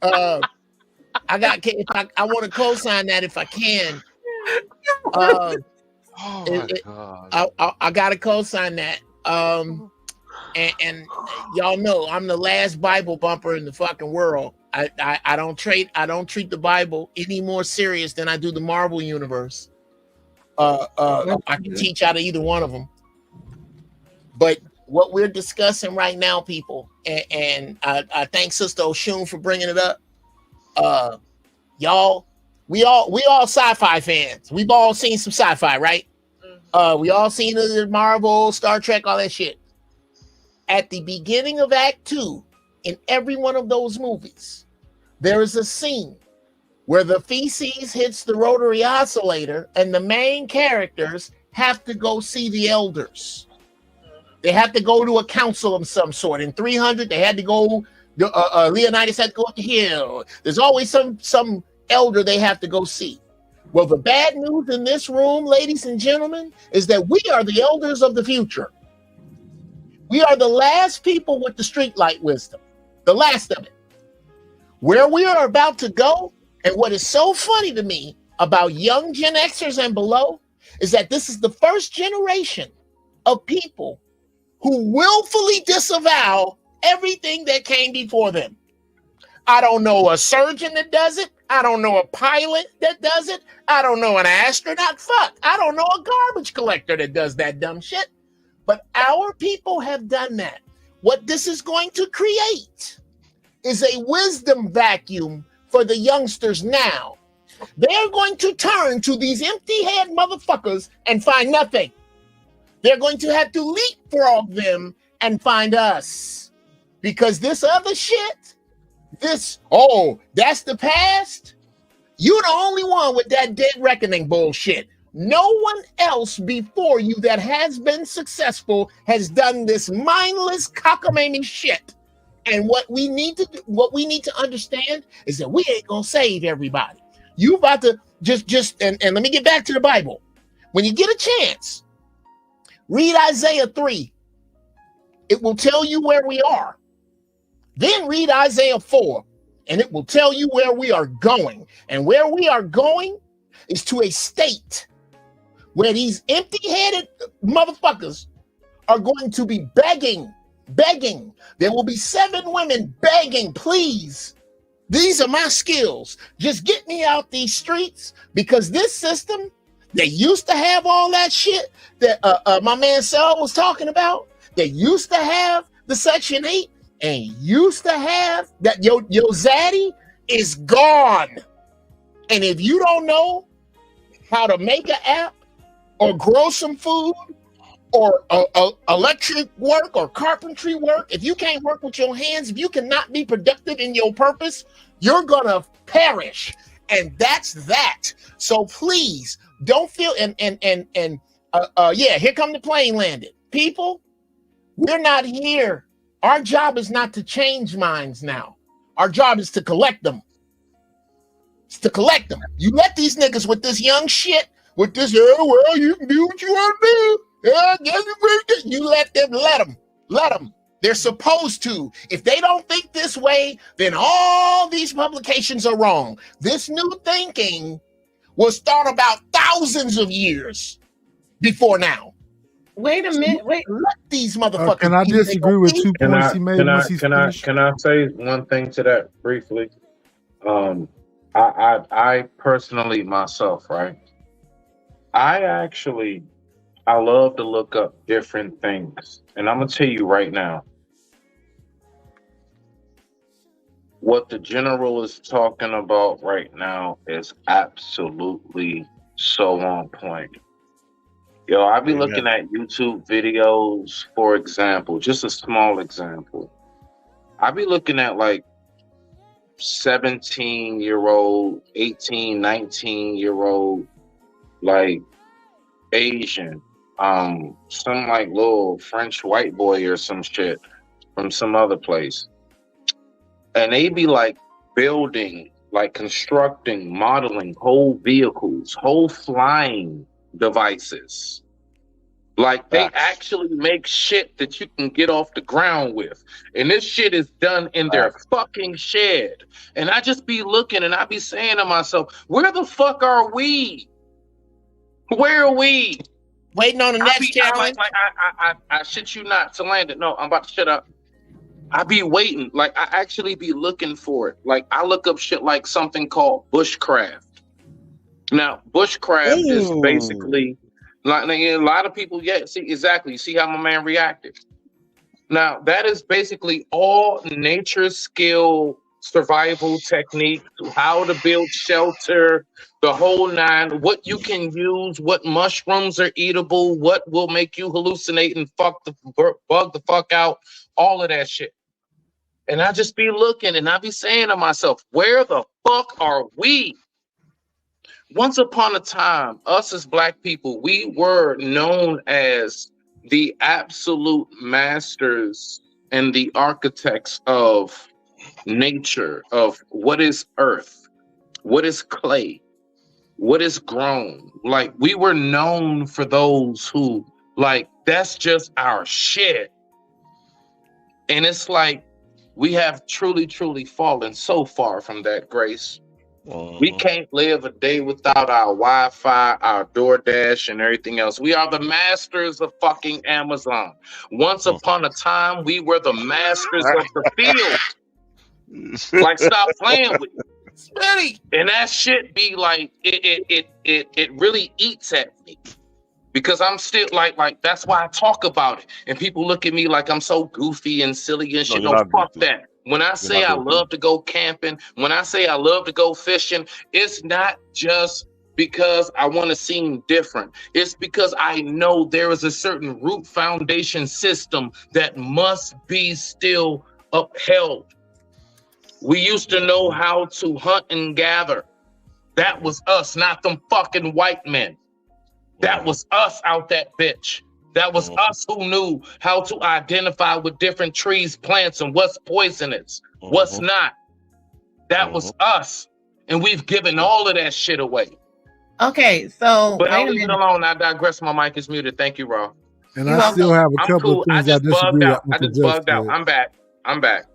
I got. If I want to co-sign that if I can. Oh my It, God. I got to co-sign that. And y'all know I'm the last Bible bumper in the fucking world. I don't treat the Bible any more serious than I do the Marvel universe. I can teach out of either one of them. But what we're discussing right now, people, and I thank Sister Oshun for bringing it up. Y'all, we all sci-fi fans. We've all seen some sci-fi, right? We all seen the Marvel, Star Trek, all that shit. At the beginning of Act 2, in every one of those movies, there is a scene where the feces hits the rotary oscillator and the main characters have to go see the elders. They have to go to a council of some sort. In 300, they had to go, Leonidas had to go up the hill. There's always some elder they have to go see. Well, the bad news in this room, ladies and gentlemen, is that we are the elders of the future. We are the last people with the streetlight wisdom, the last of it. Where we are about to go, and what is so funny to me about young Gen Xers and below, is that this is the first generation of people who willfully disavow everything that came before them. I don't know a surgeon that does it. I don't know a pilot that does it. I don't know an astronaut. Fuck, I don't know a garbage collector that does that dumb shit. But our people have done that. What this is going to create is a wisdom vacuum for the youngsters now. They're going to turn to these empty-head motherfuckers and find nothing. They're going to have to leapfrog them and find us. Because this other shit, that's the past. You're the only one with that dead reckoning bullshit. No one else before you that has been successful has done this mindless cockamamie shit. And what we need to understand is that we ain't gonna save everybody. You about to just and let me get back to the Bible. When you get a chance, read Isaiah 3. It will tell you where we are. Then read Isaiah 4, and it will tell you where we are going. And where we are going is to a state where these empty-headed motherfuckers are going to be begging. There will be 7 women begging, please. These are my skills. Just get me out these streets, because this system, they used to have all that shit that my man Sal was talking about. They used to have the Section 8 and used to have that your zaddy is gone. And if you don't know how to make an app or grow some food or electric work or carpentry work, if you can't work with your hands, if you cannot be productive in your purpose, you're gonna perish. And that's that. So please don't feel here come the plane landed. People, we're not here. Our job is not to change minds now. Our job is to collect them. It's to collect them. You let these niggas with this young shit, with this, you can do what you want to do. You let them. They're supposed to. If they don't think this way, then all these publications are wrong. This new thinking was thought about thousands of years before now. Wait a minute. Wait. Let these motherfuckers. Can I disagree with 2 points he made? Can I say one thing to that briefly? I personally myself, right? I love to look up different things. And I'm going to tell you right now, what the general is talking about right now is absolutely so on point. Yo, I be looking at YouTube videos, for example, just a small example. I be looking at like 17-year-old, 18, 19-year-old, like Asian, some like little French white boy or some shit from some other place. And they be like building, like constructing, modeling whole vehicles, whole flying devices. Like they actually make shit that you can get off the ground with. And this shit is done in their fucking shed. And I just be looking and I be saying to myself, where the fuck are we? Where are we? Waiting on the next challenge. I shit you not to land it. No, I'm about to shut up. I be waiting. Like I actually be looking for it. Like I look up shit like something called bushcraft. Now, bushcraft is basically like a lot of people, see exactly. You see how my man reacted. Now, that is basically all nature skill, survival technique, how to build shelter, the whole nine, what you can use, what mushrooms are eatable, what will make you hallucinate and bug the fuck out, all of that shit. And I just be looking and I be saying to myself, where the fuck are we? Once upon a time, us as Black people, we were known as the absolute masters and the architects of nature, of what is earth, what is clay, what is grown. Like, we were known for those who, like, that's just our shit. And it's like, we have truly, truly fallen so far from that grace. We can't live a day without our Wi-Fi, our DoorDash, and everything else. We are the masters of fucking Amazon. Once upon a time, we were the masters of the field. Like, stop playing with me. And that shit be like, it really eats at me. Because I'm still like that's why I talk about it. And people look at me like I'm so goofy and silly and shit. No, fuck that. When I say I love to go camping, when I say I love to go fishing, it's not just because I want to seem different. It's because I know there is a certain root foundation system that must be still upheld. We used to know how to hunt and gather. That was us, not them fucking white men. That was us out that bitch. That was us who knew how to identify with different trees, plants, and what's poisonous, what's not. That was us. And we've given all of that shit away. Okay, so but I'll leave it alone. I digress. My mic is muted. Thank you, Raw. And I still have a couple of things I disagree with. I just bugged out. I'm back.